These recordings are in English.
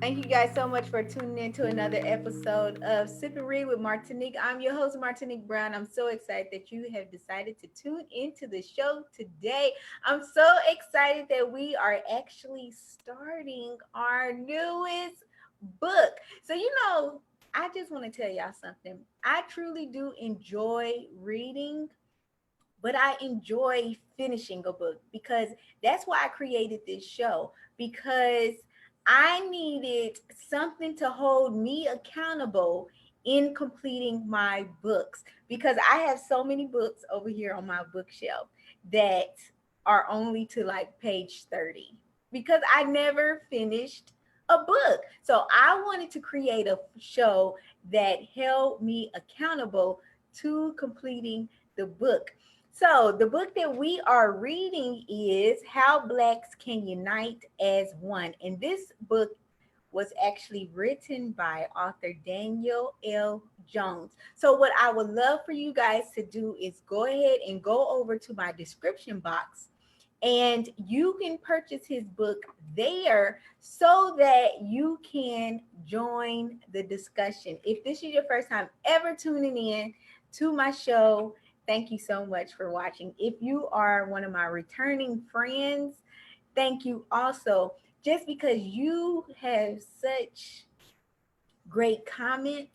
Thank you guys so much for tuning in to another episode of Sip and Read with Martinique. I'm your host, Martinique Brown. I'm so excited that you have decided to tune into the show today. I'm so excited that we are actually starting our newest book. So, I just want to tell y'all something. I truly do enjoy reading, but I enjoy finishing a book because that's why I created this show, because I needed something to hold me accountable in completing my books, because I have so many books over here on my bookshelf that are only to like page 30 because I never finished a book. So I wanted to create a show that held me accountable to completing the book. So, the book that we are reading is How Blacks Can Unite as One. And this book was actually written by author Daniel L. Jones. So, what I would love for you guys to do is go ahead and go over to my description box, and you can purchase his book there so that you can join the discussion. If this is your first time ever tuning in to my show, thank you so much for watching. If you are one of my returning friends, thank you also, just because you have such great comments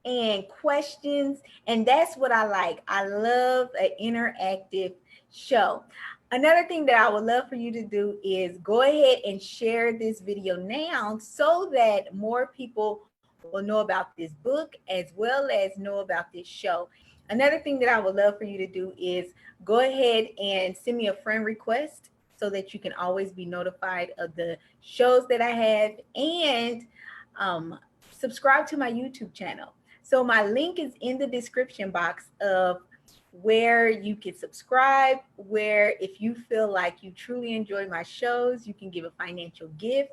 and questions. And that's what I like. I love an interactive show. Another thing that I would love for you to do is go ahead and share this video now so that more people will know about this book as well as know about this show. Another thing that I would love for you to do is go ahead and send me a friend request so that you can always be notified of the shows that I have, and um, subscribe to my YouTube channel. So my link is in the description box of where you can subscribe, where if you feel like you truly enjoy my shows, you can give a financial gift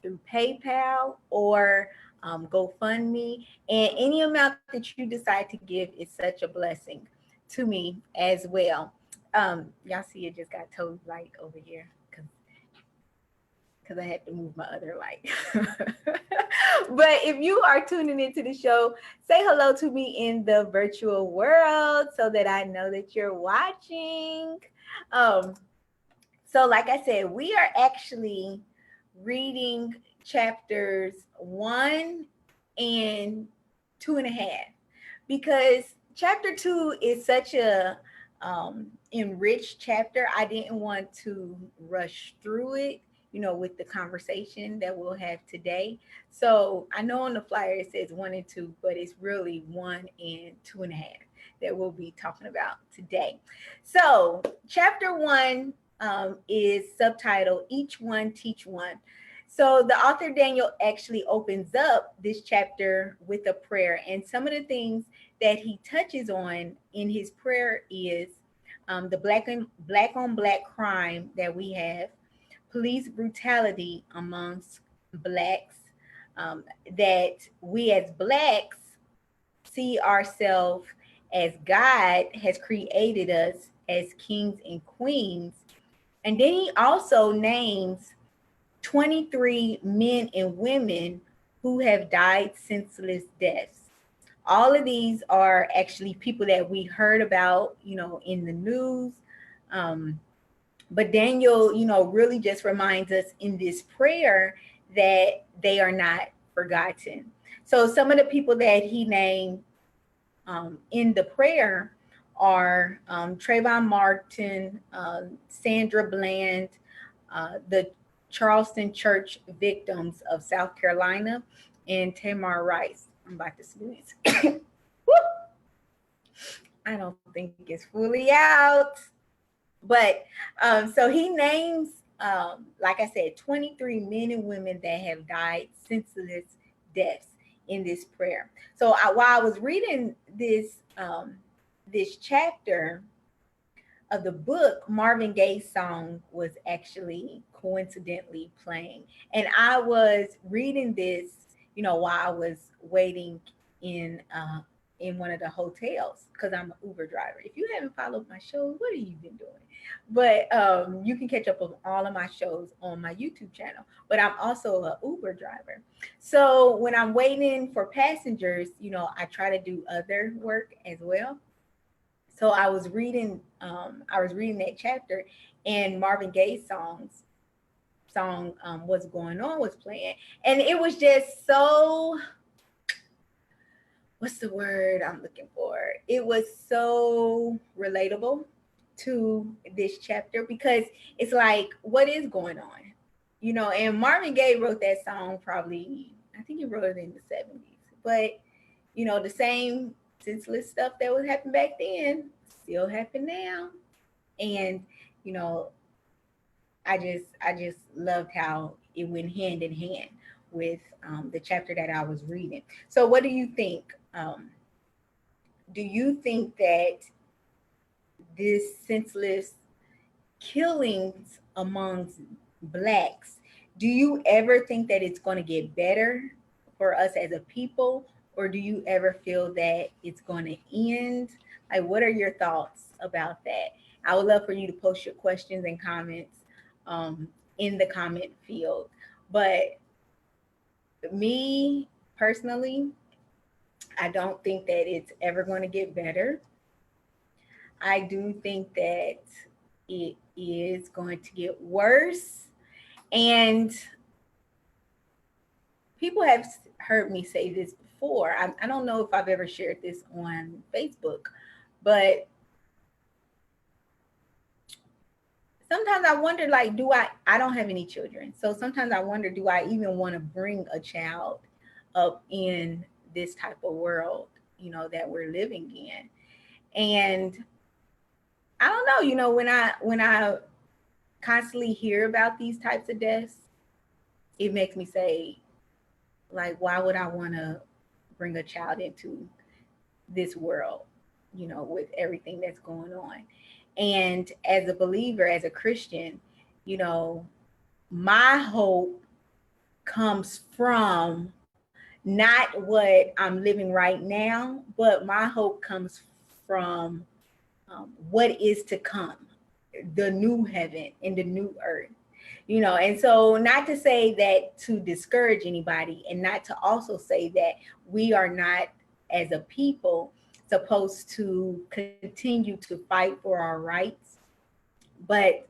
through PayPal or GoFundMe. And any amount that you decide to give is such a blessing to me as well. Y'all see it just got totally light over here because I had to move my other light. But if you are tuning into the show, say hello to me in the virtual world so that I know that you're watching. Um, so, like I said, we are actually reading chapters 1 and 2.5, because chapter 2 is such a enriched chapter. I didn't want to rush through it, with the conversation that we'll have today. So I know on the flyer it says 1 and 2, but it's really 1 and 2.5 that we'll be talking about today. So, chapter 1 is subtitled Each One Teach One. So the author Daniel actually opens up this chapter with a prayer, and some of the things that he touches on in his prayer is the black on black crime that we have, police brutality amongst blacks, that we as blacks see ourselves as God has created us as kings and queens. And then he also names 23 men and women who have died senseless deaths. All of these are actually people that we heard about, in the news. Um, but Daniel, really just reminds us in this prayer that they are not forgotten. So some of the people that he named in the prayer are Trayvon Martin, Sandra Bland, the Charleston Church victims of South Carolina, and Tamar Rice. I'm about to sneeze. I don't think it's fully out. But so he names, like I said, 23 men and women that have died senseless deaths in this prayer. So while I was reading this chapter of the book, Marvin Gaye's song was actually coincidentally playing, and I was reading this, while I was waiting in in one of the hotels because I'm an Uber driver. If you haven't followed my shows, what have you been doing? But you can catch up on all of my shows on my YouTube channel. But I'm also an Uber driver. So when I'm waiting for passengers, I try to do other work as well. So I was reading that chapter, and Marvin Gaye's song "What's Going On" was playing, and it was just so, what's the word I'm looking for? It was so relatable to this chapter because it's like, what is going on? And Marvin Gaye wrote that song probably, I think he wrote it in the 70s. But, the same senseless stuff that was happening back then still happen now. And, you know, I just loved how it went hand in hand with the chapter that I was reading. So what do you think? Do you think that this senseless killings amongst blacks, do you ever think that it's going to get better for us as a people, or do you ever feel that it's going to end? Like, what are your thoughts about that? I would love for you to post your questions and comments um, in the comment field. But me personally, I don't think that it's ever going to get better. I do think that it is going to get worse. And people have heard me say this before. I don't know if I've ever shared this on Facebook, but sometimes I wonder, like, I don't have any children. So sometimes I wonder, do I even want to bring a child up in this type of world, that we're living in? And I don't know, when I constantly hear about these types of deaths, it makes me say, like, why would I want to bring a child into this world, with everything that's going on? And as a believer, as a Christian, you know, my hope comes from not what I'm living right now, but my hope comes from what is to come, the new heaven and the new earth. And so, not to say that to discourage anybody, and not to also say that we are not, as a people, supposed to continue to fight for our rights, but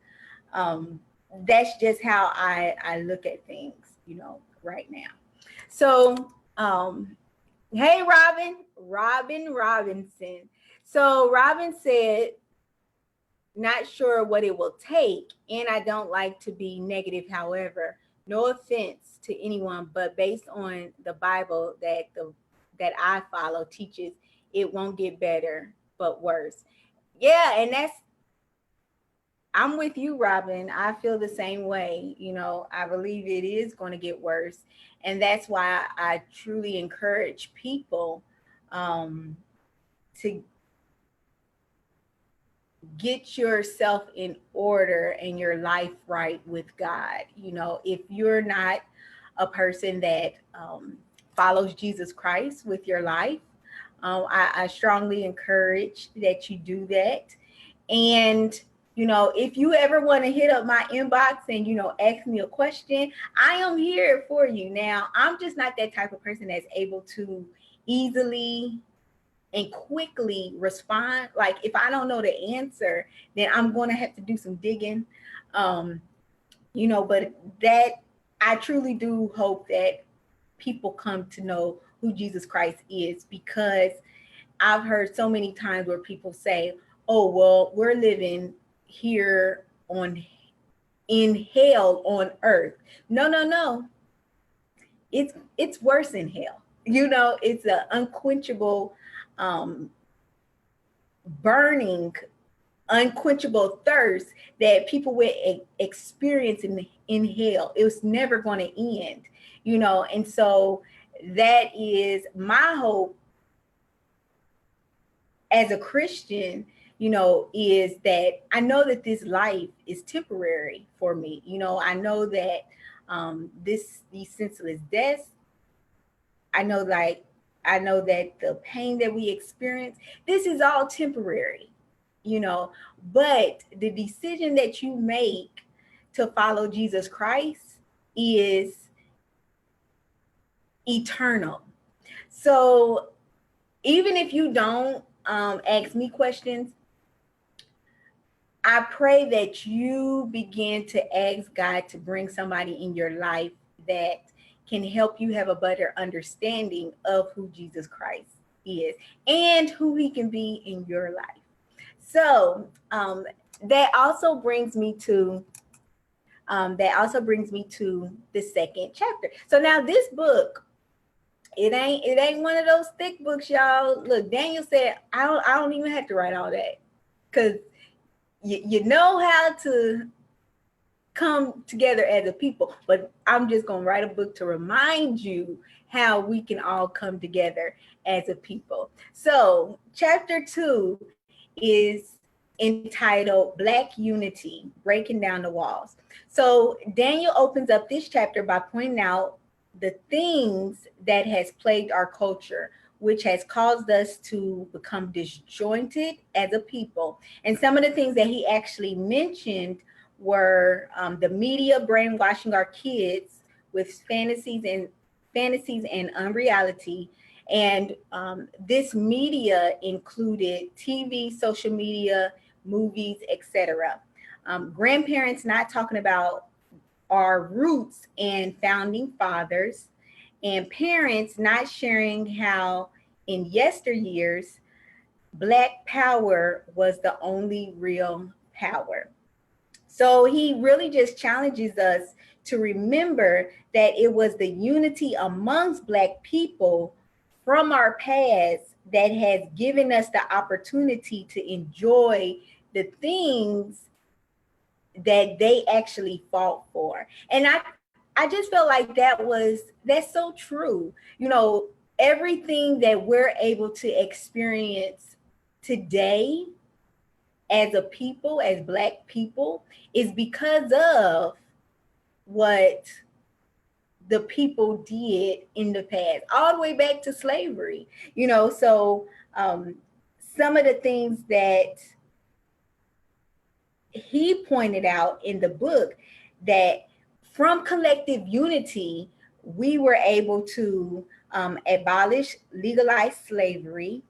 um, that's just how I look at things, right now. So, hey, Robin Robinson. So Robin said, not sure what it will take, and I don't like to be negative. However, no offense to anyone, but based on the Bible that I follow teaches, it won't get better but worse. Yeah, and I'm with you, Robin. I feel the same way. I believe it is going to get worse, and that's why I truly encourage people um, to get yourself in order and your life right with God. If you're not a person that follows Jesus Christ with your life, I strongly encourage that you do that. And if you ever want to hit up my inbox and ask me a question, I am here for you. Now, I'm just not that type of person that's able to easily and quickly respond. Like, if I don't know the answer, then I'm going to have to do some digging. Um, but that, I truly do hope that people come to know who Jesus Christ is, because I've heard so many times where people say, "Oh, well, we're living here on in hell on earth." No, no, no. It's worse in hell. It's an unquenchable um burning, unquenchable thirst that people will experience in hell. It was never going to end, and so that is my hope as a Christian, is that I know that this life is temporary for me. I know that these senseless deaths, I know, like, I know that the pain that we experience, this is all temporary, you know, but the decision that you make to follow Jesus Christ is eternal. So even if you don't ask me questions, I pray that you begin to ask God to bring somebody in your life that can help you have a better understanding of who Jesus Christ is and who he can be in your life. So that also brings me to the second chapter. So now this book, it ain't one of those thick books, y'all. Look, Daniel said, I don't even have to write all that because you know how to come together as a people, but I'm just going to write a book to remind you how we can all come together as a people. So chapter 2 is entitled Black Unity, Breaking Down the Walls. So Daniel opens up this chapter by pointing out the things that has plagued our culture, which has caused us to become disjointed as a people. And some of the things that he actually mentioned were the media brainwashing our kids with fantasies and unreality. And this media included TV, social media, movies, etc. Grandparents not talking about our roots and founding fathers, and parents not sharing how in yesteryears Black power was the only real power. So he really just challenges us to remember that it was the unity amongst Black people from our past that has given us the opportunity to enjoy the things that they actually fought for. And I just felt like that's so true. You know, everything that we're able to experience today as a people, as Black people, is because of what the people did in the past, all the way back to slavery. You know, so some of the things that he pointed out in the book, that from collective unity, we were able to abolish legalized slavery,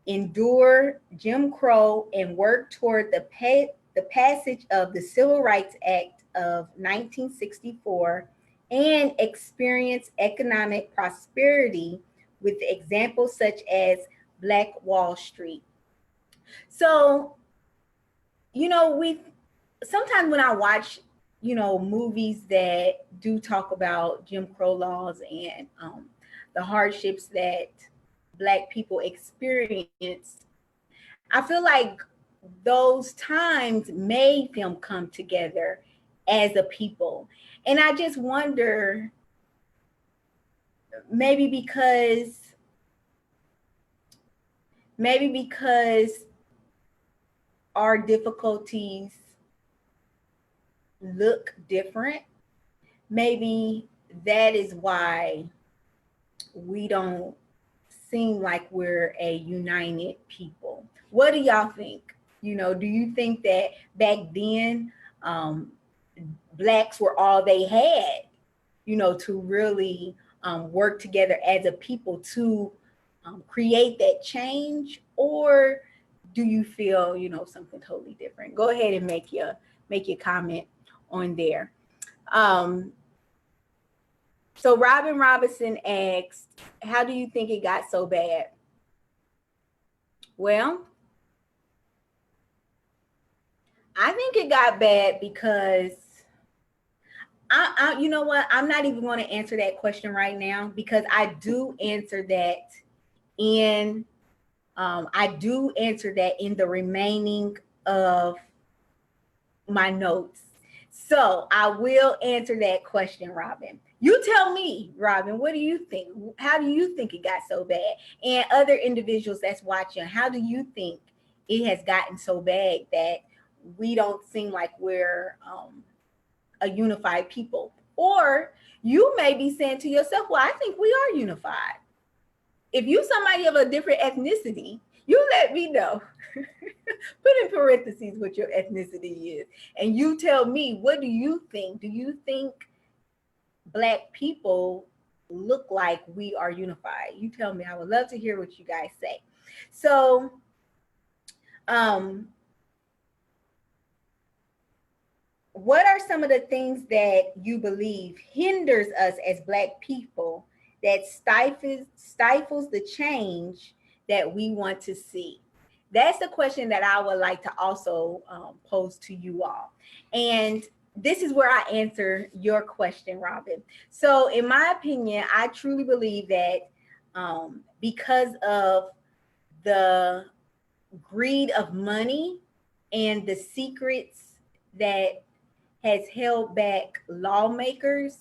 endure Jim Crow, and work toward the passage of the Civil Rights Act of 1964, and experience economic prosperity with examples such as Black Wall Street. So, we sometimes when I watch, movies that do talk about Jim Crow laws and the hardships that Black people experienced, I feel like those times made them come together as a people. And I just wonder, maybe because maybe because our difficulties look different, maybe that is why we don't seem like we're a united people. What do y'all think? Do you think that back then, um, Blacks were all they had, to really work together as a people to create that change? Or do you feel, something totally different? Go ahead and make your comment on there. Um, so Robin Robinson asked, how do you think it got so bad? Well, I think it got bad because you know what? I'm not even going to answer that question right now, because in I do answer that in the remaining of my notes. So I will answer that question, Robin. You tell me, Robin, what do you think? How do you think it got so bad? And other individuals that's watching, how do you think it has gotten so bad that we don't seem like we're a unified people? Or you may be saying to yourself, well, I think we are unified. If you somebody of a different ethnicity, you let me know. Put in parentheses what your ethnicity is, and you tell me, what do you think? Do you think Black people look like we are unified? You tell me. I would love to hear what you guys say. So, um, what are some of the things that you believe hinders us as Black people, that stifles the change that we want to see? That's the question that I would like to also pose to you all. And this is where I answer your question, Robin. So, in my opinion, I truly believe that because of the greed of money and the secrets that has held back lawmakers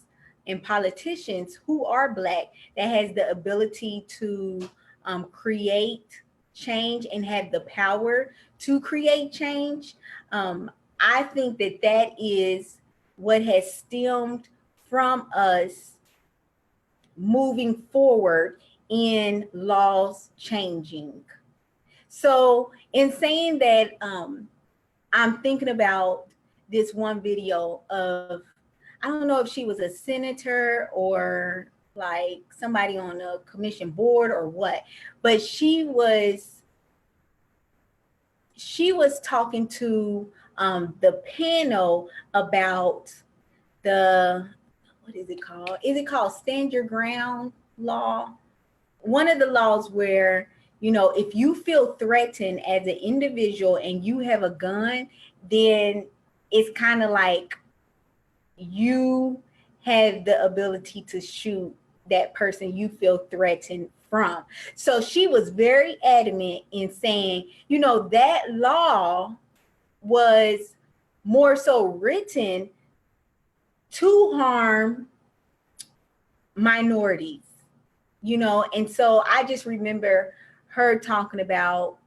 and politicians who are Black, that has the ability to create change and have the power to create change. Um, I think that that is what has stemmed from us moving forward in laws changing. So, in saying that, I'm thinking about this one video of, I don't know if she was a senator or like somebody on a commission board or what, but she was talking to the panel about the, what is it called? Is it called Stand Your Ground law? One of the laws where, if you feel threatened as an individual and you have a gun, then it's kind of like you have the ability to shoot that person you feel threatened from. So she was very adamant in saying, that law was more so written to harm minorities, and so I just remember her talking about,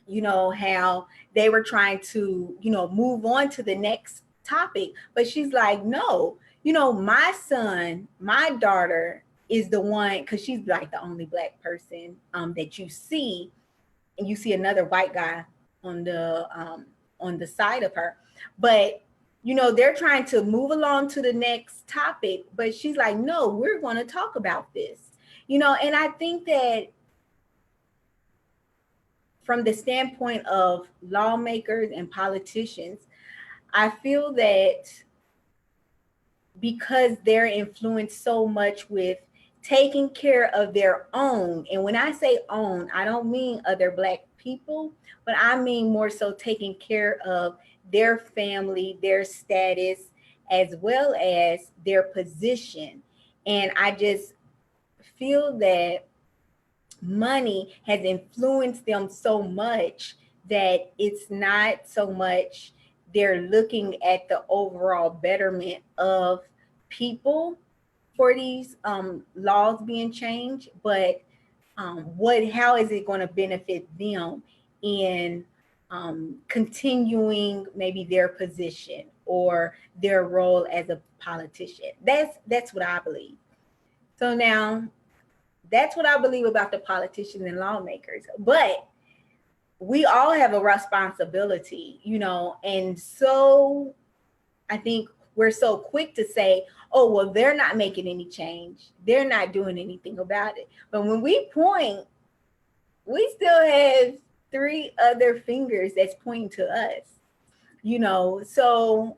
how they were trying to, move on to the next topic. But she's like, no, my son, my daughter is the one, because she's like the only Black person that you see, and you see another white guy on the side of her. But they're trying to move along to the next topic, but she's like, no, we're going to talk about this. And I think that from the standpoint of lawmakers and politicians, I feel that because they're influenced so much with taking care of their own, and when I say own, I don't mean other Black people, but I mean more so taking care of their family, their status, as well as their position. And I just feel that money has influenced them so much that it's not so much they're looking at the overall betterment of people for these laws being changed, but how is it going to benefit them in continuing maybe their position or their role as a politician. That's what I believe. So now that's what I believe about the politicians and lawmakers. But we all have a responsibility, and so I think we're so quick to say, oh, well, they're not making any change. They're not doing anything about it. But when we point, we still have three other fingers that's pointing to us, so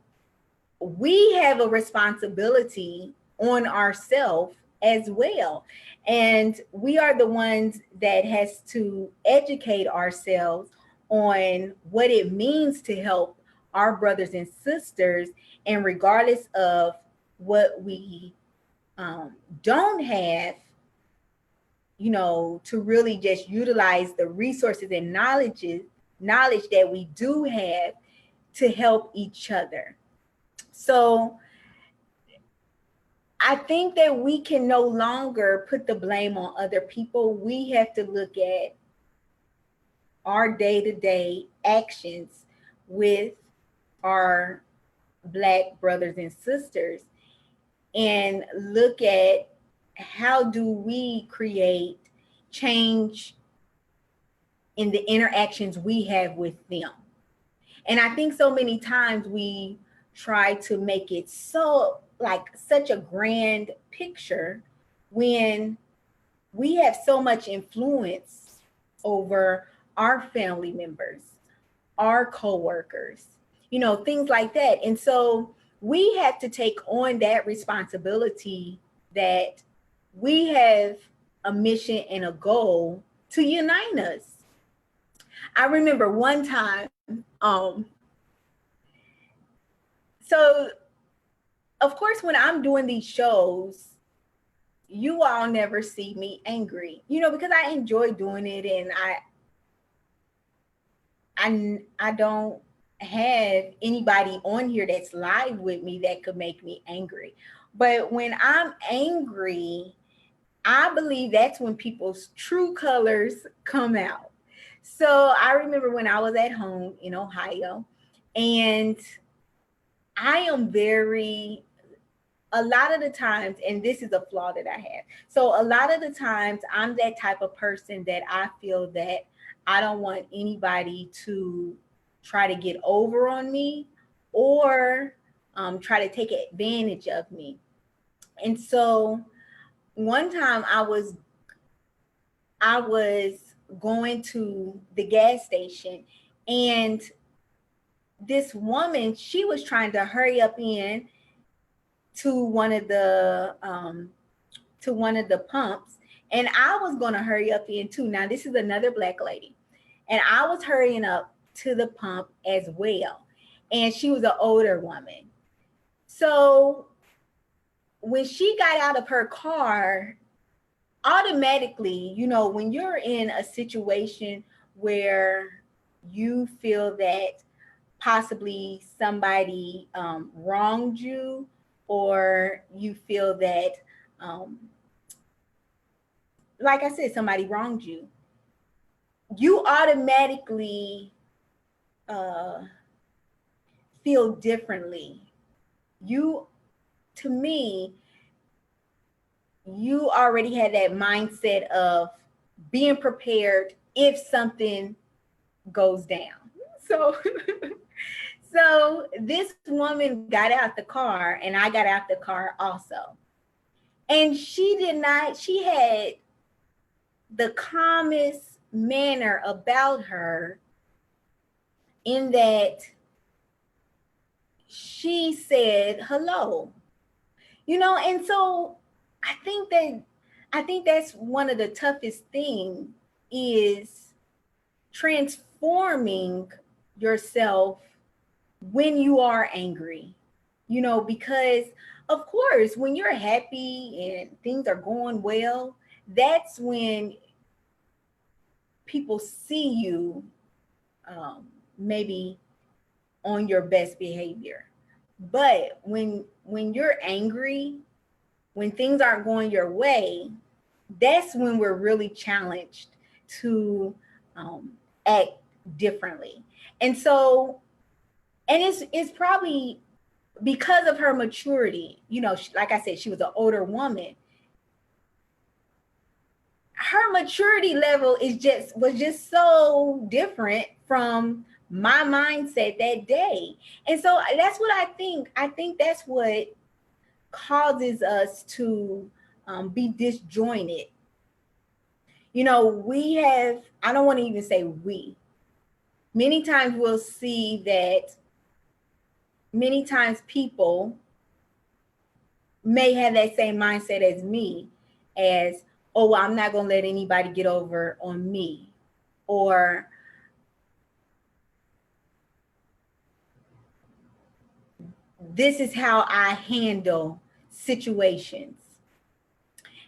we have a responsibility on ourselves as well. And we are the ones that has to educate ourselves on what it means to help our brothers and sisters. And regardless of what we don't have, to really just utilize the resources and knowledge that we do have to help each other. So I think that we can no longer put the blame on other people. We have to look at our day-to-day actions with our Black brothers and sisters and look at how do we create change in the interactions we have with them. And I think so many times we try to make it so like such a grand picture when we have so much influence over our family members, our coworkers, things like that. And so we have to take on that responsibility that we have a mission and a goal to unite us. I remember one time, so of course, when I'm doing these shows, you all never see me angry, because I enjoy doing it, and I don't have anybody on here that's live with me that could make me angry. But when I'm angry, I believe that's when people's true colors come out. So I remember when I was at home in Ohio, and I am a lot of the times, and this is a flaw that I have. So a lot of the times I'm that type of person that I feel that I don't want anybody to try to get over on me or try to take advantage of me. And so one time I was going to the gas station, and this woman, she was trying to hurry up in to one of the pumps, and I was going to hurry up in too. Now this is another black lady, and I was hurrying up to the pump as well, and she was an older woman. So when she got out of her car, automatically, when you're in a situation where you feel that possibly somebody wronged you, or you feel that, like I said, somebody wronged you, you automatically uh, feel differently. You, to me, you already had that mindset of being prepared if something goes down. So, so this woman got out the car, and I got out the car also. And she had the calmest manner about her, in that she said hello. And so I think that that's one of the toughest things, is transforming yourself when you are angry. Because of course, when you're happy and things are going well, that's when people see you, maybe on your best behavior. But when you're angry, when things aren't going your way, that's when we're really challenged to act differently. And so, and it's probably because of her maturity. Like I said, she was an older woman. Her maturity level was just so different from my mindset that day. And so that's what I think. I think that's what causes us to be disjointed. I don't want to even say we. Many times we'll see that many times people may have that same mindset as me, as, oh, well, I'm not going to let anybody get over on me, or this is how I handle situations.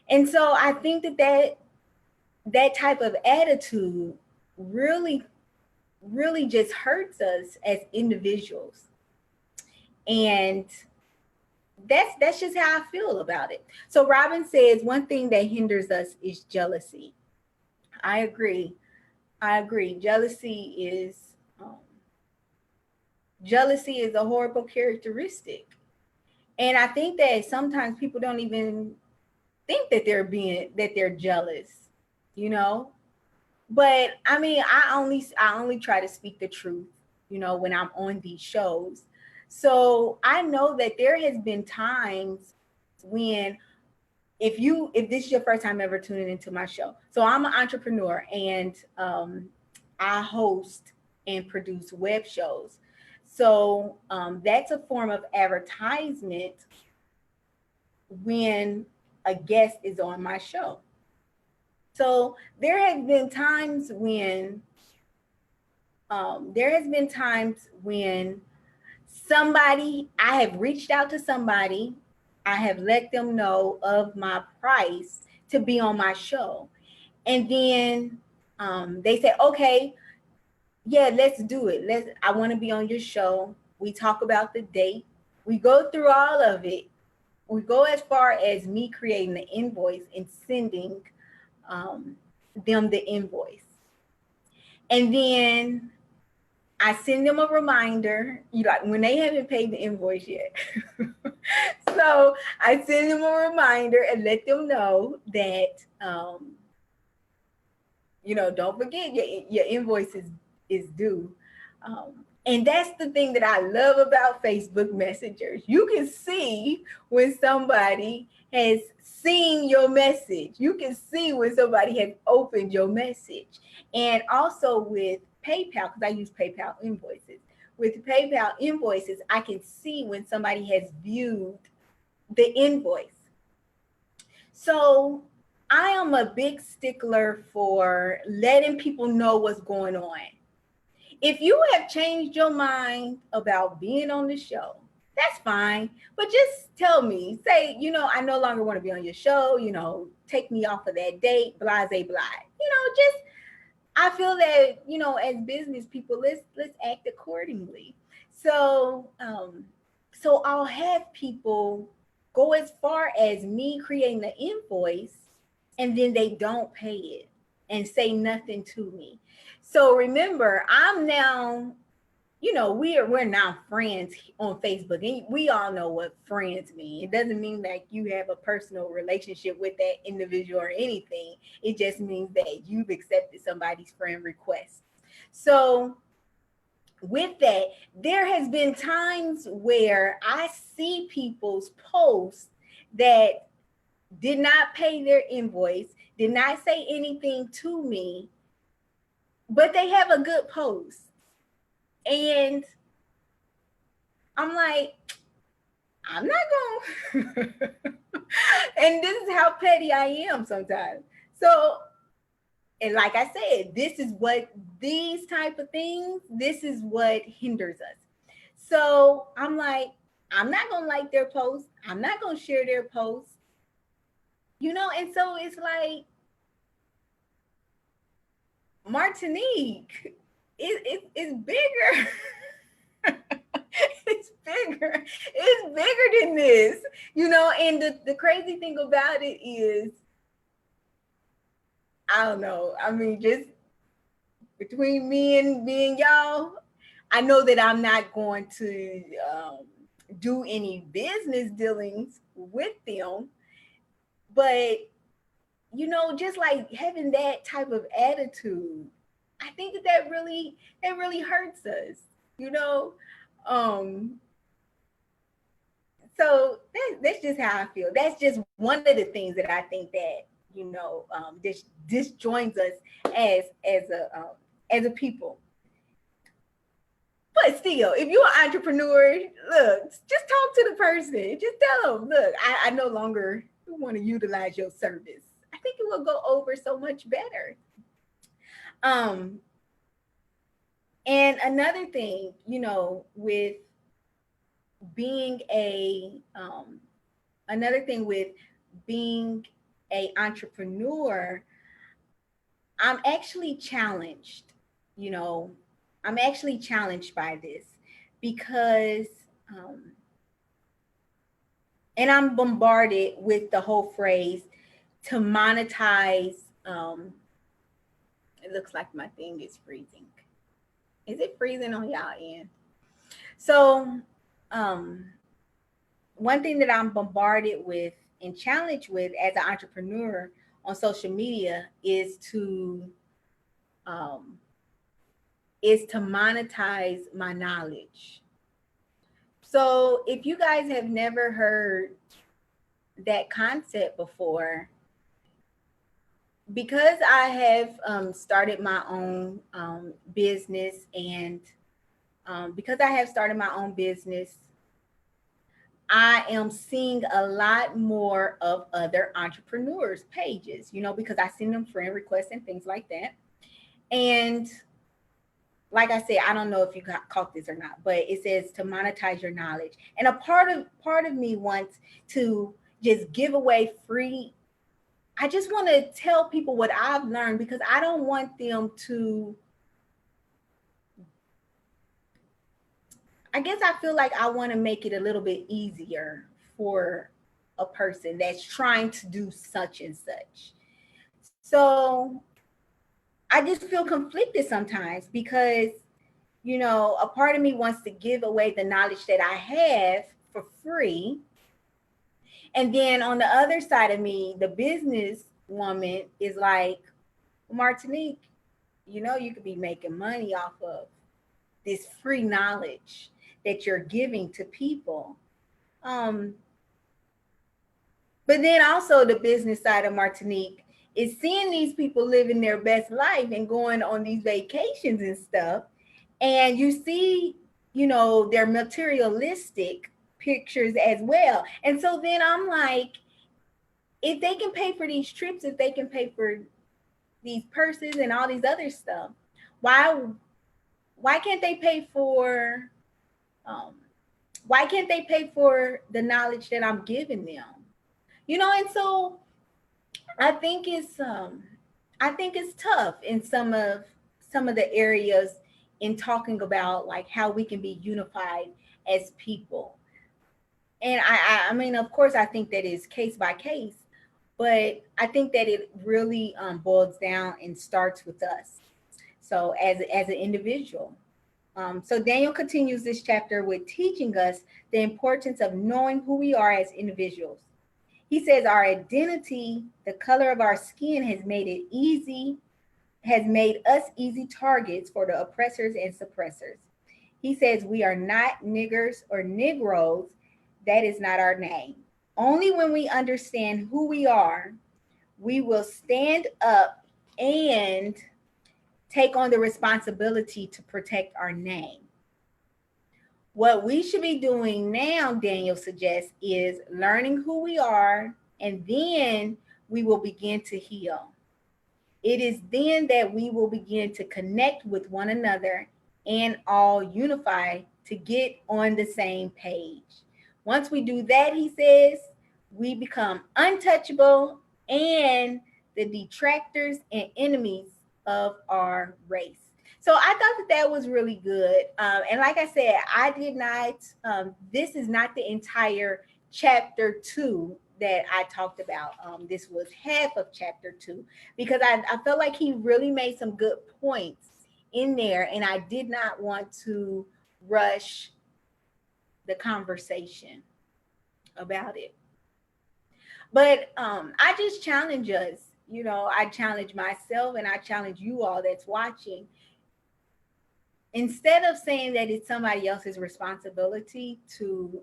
And so I think that type of attitude really, really just hurts us as individuals. And that's just how I feel about it. So Robin says one thing that hinders us is jealousy. I agree. Jealousy is a horrible characteristic. And I think that sometimes people don't even think that they're jealous. you know. But I mean, I only try to speak the truth, when I'm on these shows. So I know that there has been times when, if this is your first time ever tuning into my show, so I'm an entrepreneur, and I host and produce web shows. So that's a form of advertisement when a guest is on my show. So there has been times when somebody I have reached out to somebody, I have let them know of my price to be on my show, and then they say, okay, yeah, let's do it. I want to be on your show. We talk about the date. We go through all of it. We go as far as me creating the invoice and sending um, them the invoice. And then I send them a reminder, like when they haven't paid the invoice yet. So I send them a reminder and let them know that, don't forget your invoice is due. Um, and that's the thing that I love about Facebook Messengers. You can see when somebody has seen your message. You can see when somebody has opened your message. And also with PayPal, because I use PayPal invoices. With PayPal invoices, I can see when somebody has viewed the invoice. So I am a big stickler for letting people know what's going on. If you have changed your mind about being on the show, that's fine. But just tell me, say, I no longer want to be on your show, take me off of that date, blase blah. Just I feel that, as business people, let's act accordingly. So so I'll have people go as far as me creating the invoice, and then they don't pay it and say nothing to me. So remember, I'm now, we're now friends on Facebook, and we all know what friends mean. It doesn't mean that you have a personal relationship with that individual or anything. It just means that you've accepted somebody's friend request. So with that, there has been times where I see people's posts that did not pay their invoice, did not say anything to me, but they have a good post. And I'm like, I'm not going. And this is how petty I am sometimes. So, and like I said, these type of things, this is what hinders us. So I'm like, I'm not going to like their post. I'm not going to share their post. And so it's like, Martinique is bigger. It's bigger. It's bigger than this. And the crazy thing about it is, I don't know. I mean, just between me and y'all, I know that I'm not going to do any business dealings with them. But just like having that type of attitude, I think that really hurts us. You know, um, so that's just how I feel. That's just one of the things that I think that disjoins us as a people. But still, if you're an entrepreneur, look, just talk to the person. Just tell them, look, I no longer want to utilize your service. I think it will go over so much better. Um, and another thing, with being another thing with being a entrepreneur, I'm actually challenged. You know, I'm actually challenged by this because, um, and I'm bombarded with the whole phrase to monetize. Um, it looks like my thing is freezing. Is it freezing on y'all end? So, um, one thing that I'm bombarded with and challenged with as an entrepreneur on social media um, is to monetize my knowledge. So if you guys have never heard that concept before, because I have started my own business, and because I have started my own business, I am seeing a lot more of other entrepreneurs' pages, because I send them friend requests and things like that. And like I said, I don't know if you caught this or not, but it says to monetize your knowledge. And a part of me wants to just give away free. I just want to tell people what I've learned, because I don't want them to. I guess I feel like I want to make it a little bit easier for a person that's trying to do such and such. So I just feel conflicted sometimes, because a part of me wants to give away the knowledge that I have for free. And then on the other side of me, the business woman is like, Martinique, you could be making money off of this free knowledge that you're giving to people. Um, but then also the business side of Martinique is seeing these people living their best life and going on these vacations and stuff. And you see, their materialistic pictures as well. And so then I'm like, if they can pay for these trips, if they can pay for these purses and all these other stuff, why why can't they pay for um why can't they pay for the knowledge that I'm giving them? And so I think it's tough in some of the areas, in talking about like how we can be unified as people. And I mean, of course, I think that is case by case, but I think that it really boils down and starts with us. So as an individual. So Daniel continues this chapter with teaching us the importance of knowing who we are as individuals. He says our identity, the color of our skin has made us easy targets for the oppressors and suppressors. He says we are not niggers or Negroes. That is not our name. Only when we understand who we are, we will stand up and take on the responsibility to protect our name. What we should be doing now, Daniel suggests, is learning who we are, and then we will begin to heal. It is then that we will begin to connect with one another and all unify to get on the same page. Once we do that, he says, we become untouchable and the detractors and enemies of our race. So I thought that was really good. And like I said, I did not, this is not the entire chapter 2 that I talked about. This was half of chapter 2, because I felt like he really made some good points in there, and I did not want to rush the conversation about it. But I just challenge us. I challenge myself, and I challenge you all that's watching. Instead of saying that it's somebody else's responsibility to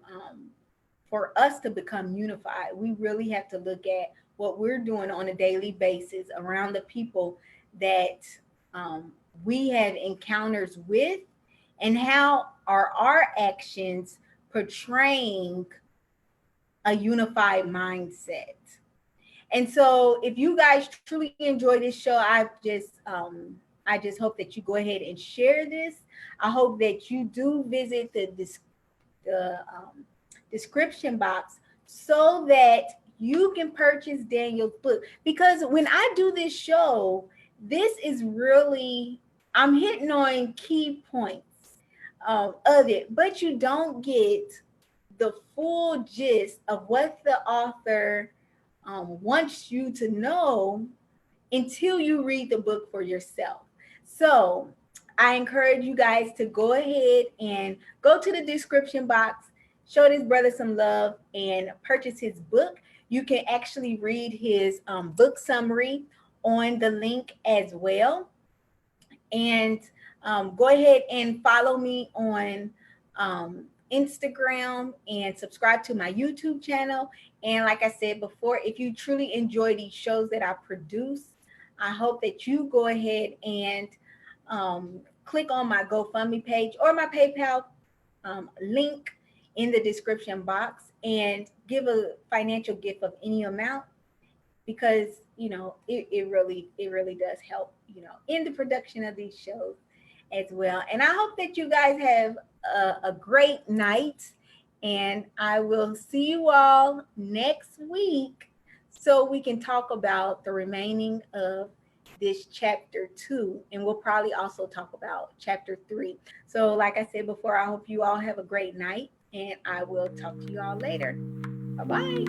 for us to become unified, we really have to look at what we're doing on a daily basis around the people that um, we have encounters with, and how are our actions portraying a unified mindset. And so if you guys truly enjoy this show, I just hope that you go ahead and share this. I hope that you do visit the description box, so that you can purchase Daniel's book. Because when I do this show, this is really, I'm hitting on key points of it, but you don't get the full gist of what the author wants you to know until you read the book for yourself. So I encourage you guys to go ahead and go to the description box, show this brother some love, and purchase his book. You can actually read his book summary on the link as well. And go ahead and follow me on Instagram and subscribe to my YouTube channel. And like I said before, if you truly enjoy these shows that I produce, I hope that you go ahead and click on my GoFundMe page or my PayPal link in the description box and give a financial gift of any amount, because it really does help in the production of these shows as well. And I hope that you guys have a great night, and I will see you all next week so we can talk about the remaining of this chapter 2, and we'll probably also talk about chapter 3. So like I said before, I hope you all have a great night, and I will talk to you all later. Bye bye.